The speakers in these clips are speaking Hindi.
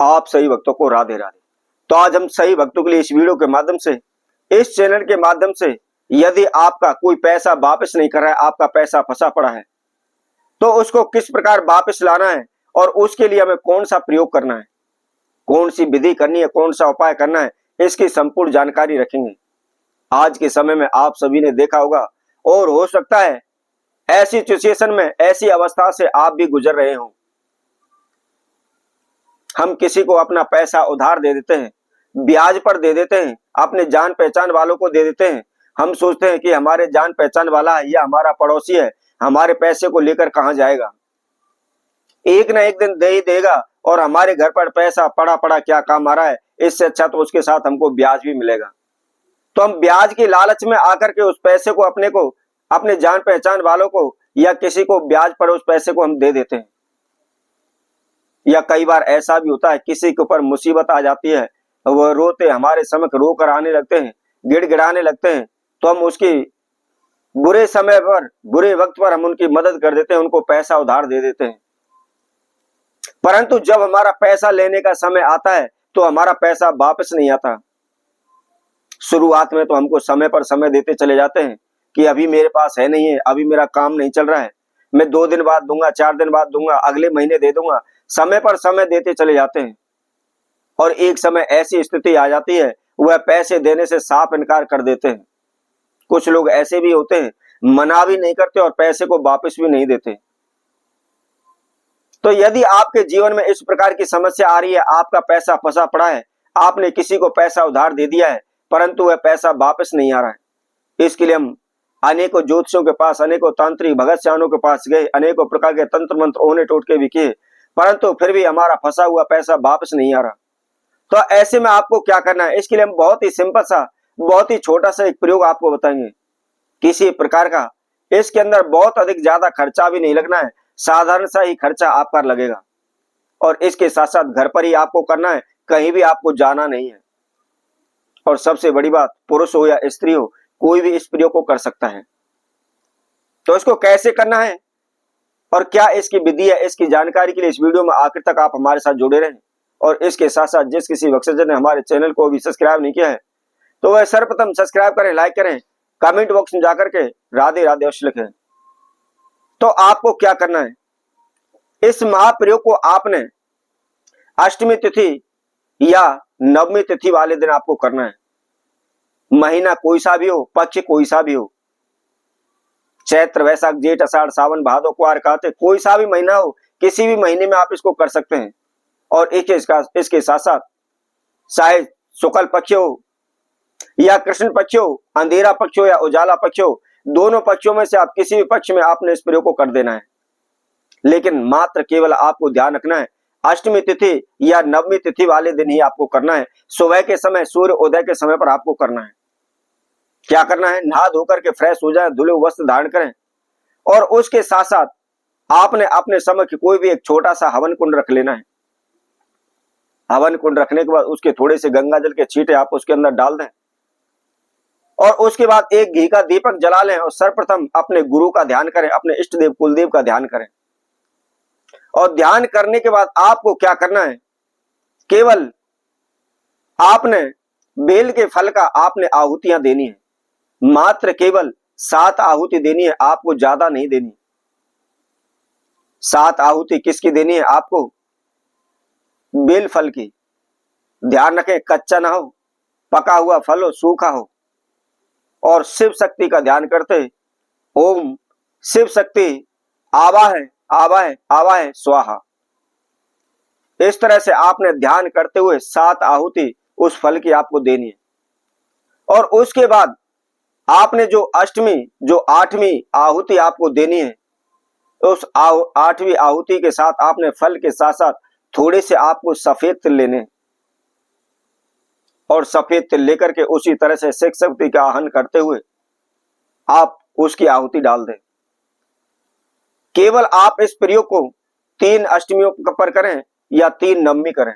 आप सही भक्तों को राधे राधे। तो आज हम सही भक्तों के लिए इस वीडियो के माध्यम से, इस चैनल के माध्यम से, यदि आपका कोई पैसा वापस नहीं कर रहा है, आपका पैसा फंसा पड़ा है, तो उसको किस प्रकार वापस लाना है और उसके लिए हमें कौन सा प्रयोग करना है, कौन सी विधि करनी है, कौन सा उपाय करना है, इसकी संपूर्ण जानकारी रखेंगे। आज के समय में आप सभी ने देखा होगा, और हो सकता है ऐसी सिचुएशन में, ऐसी अवस्था से आप भी गुजर रहे हो। हम किसी को अपना पैसा उधार दे देते हैं, ब्याज पर दे देते हैं, अपने जान पहचान वालों को दे देते हैं। हम सोचते हैं कि हमारे जान पहचान वाला है या हमारा पड़ोसी है, हमारे पैसे को लेकर कहां जाएगा, एक ना एक दिन दे ही देगा, और हमारे घर पर पैसा पड़ा पड़ा क्या काम आ रहा है, इससे अच्छा तो उसके साथ हमको ब्याज भी मिलेगा। तो हम ब्याज की लालच में आकर के उस पैसे को अपने जान पहचान वालों को या किसी को ब्याज पर उस पैसे को हम दे देते हैं। या कई बार ऐसा भी होता है, किसी के ऊपर मुसीबत आ जाती है, वह रोते हमारे समक्ष रो कर आने लगते हैं, गिड़गिड़ाने लगते हैं, तो हम उसकी बुरे समय पर, बुरे वक्त पर हम उनकी मदद कर देते हैं, उनको पैसा उधार दे देते हैं। परंतु जब हमारा पैसा लेने का समय आता है तो हमारा पैसा वापस नहीं आता। शुरुआत में तो हमको समय पर समय देते चले जाते हैं कि अभी मेरे पास है नहीं है, अभी मेरा काम नहीं चल रहा है, मैं 2 दिन बाद दूंगा, 4 दिन बाद दूंगा, अगले महीने दे दूंगा, समय पर समय देते चले जाते हैं। और एक समय ऐसी स्थिति आ जाती है, वह पैसे देने से साफ इनकार कर देते हैं। कुछ लोग ऐसे भी होते हैं, मना भी नहीं करते और पैसे को वापस भी नहीं देते। तो यदि आपके जीवन में इस प्रकार की समस्या आ रही है, आपका पैसा फंसा पड़ा है, आपने किसी को पैसा उधार दे दिया है, परंतु वह पैसा वापस नहीं आ रहा है, इसके लिए हम अनेकों ज्योतिषियों के पास, अनेकों तांत्रिक भगत सियानों के पास गए, अनेकों प्रकार के तंत्र मंत्र ओने टोटके भी किए, परंतु फिर भी हमारा फंसा हुआ पैसा वापस नहीं आ रहा। तो ऐसे में आपको क्या करना है, इसके लिए हम बहुत ही सिंपल सा, बहुत ही छोटा सा एक प्रयोग आपको बताएंगे, किसी प्रकार का इसके अंदर बहुत अधिक ज्यादा खर्चा भी नहीं लगना है, साधारण सा ही खर्चा आपका लगेगा। और इसके साथ साथ घर पर ही आपको करना है, कहीं भी आपको जाना नहीं है। और सबसे बड़ी बात, पुरुष हो या स्त्री हो, कोई भी इस प्रयोग को कर सकता है। तो इसको कैसे करना है और क्या इसकी विधि है, इसकी जानकारी के लिए इस वीडियो में आखिर तक आप हमारे साथ जुड़े रहें। और इसके साथ साथ जिस किसी वक्तजन ने हमारे चैनल को अभी सब्सक्राइब नहीं किया है, तो वह सर्वप्रथम सब्सक्राइब करें, लाइक करें, कमेंट बॉक्स में जाकर के राधे राधे अवश्य लिखें। तो आपको क्या करना है, इस महाप्रयोग को आपने अष्टमी तिथि या नवमी तिथि वाले दिन आपको करना है। महीना कोई सा भी हो, पक्ष कोई सा भी हो, चैत्र वैशाख जेठ आषाढ़ सावन भादो कुआर कार्तिक, कोई सा भी महीना हो, किसी भी महीने में आप इसको कर सकते हैं। और इसके साथ साथ चाहे शुक्ल पक्ष हो या कृष्ण पक्ष हो, अंधेरा पक्ष हो या उजाला पक्ष हो, दोनों पक्षों में से आप किसी भी पक्ष में आपने इस प्रयोग को कर देना है। लेकिन मात्र केवल आपको ध्यान रखना है, अष्टमी तिथि या नवमी तिथि वाले दिन ही आपको करना है। सुबह के समय, सूर्य उदय के समय पर आपको करना है। क्या करना है, नहा धोकर के फ्रेश हो जाए, धुले वस्त्र धारण करें, और उसके साथ साथ आपने अपने समक्ष कोई भी एक छोटा सा हवन कुंड रख लेना है। हवन कुंड रखने के बाद उसके थोड़े से गंगा जल के छींटे आप उसके अंदर डाल दें, और उसके बाद एक घी का दीपक जला लें, और सर्वप्रथम अपने गुरु का ध्यान करें, अपने इष्ट देव कुलदेव का ध्यान करें। और ध्यान करने के बाद आपको क्या करना है, केवल आपने बेल के फल का आपने आहुतियां देनी है, मात्र केवल 7 आहुति देनी है, आपको ज्यादा नहीं देनी। 7 आहुति किसकी देनी है आपको, बेल फल की। ध्यान रखें, कच्चा ना हो, पका हुआ फल हो, सूखा हो। और शिव शक्ति का ध्यान करते, ओम शिव शक्ति आवाहय आवाहय आवाहय स्वाहा, इस तरह से आपने ध्यान करते हुए 7 आहुति उस फल की आपको देनी है। और उसके बाद आपने जो अष्टमी, जो 8वीं आहुति आपको देनी है, उस 8वीं आहुति के साथ आपने फल के साथ साथ थोड़े से आपको सफेद तिल लेने, और सफेद तिल लेकर के उसी तरह से शिव शक्ति का आह्वान करते हुए आप उसकी आहुति डाल दें। केवल आप इस प्रयोग को 3 अष्टमियों पर करें या 3 नवमी करें,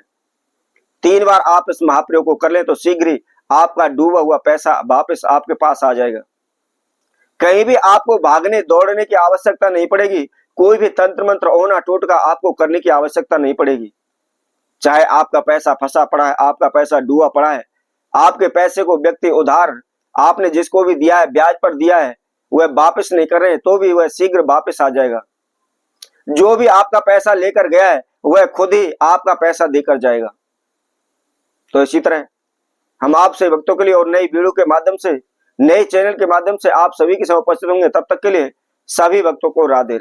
3 बार आप इस महाप्रयोग को कर लें तो शीघ्र ही आपका डूबा हुआ पैसा वापस आपके पास आ जाएगा। कहीं भी आपको भागने दौड़ने की आवश्यकता नहीं पड़ेगी, कोई भी तंत्र मंत्र ओना टोटका आपको करने की आवश्यकता नहीं पड़ेगी। चाहे आपका पैसा फंसा पड़ा है, आपका पैसा डूबा पड़ा है, आपके पैसे को व्यक्ति उधार आपने जिसको भी दिया है, ब्याज पर दिया है, वह वापस नहीं कर रहे तो भी वह शीघ्र वापस आ जाएगा। जो भी आपका पैसा लेकर गया है वह खुद ही आपका पैसा देकर जाएगा। तो इसी तरह हम आपसे भक्तों के लिए और नई वीडियो के माध्यम से, नए चैनल के माध्यम से आप सभी के साथ उपस्थित होंगे। तब तक के लिए सभी भक्तों को राधे राधे।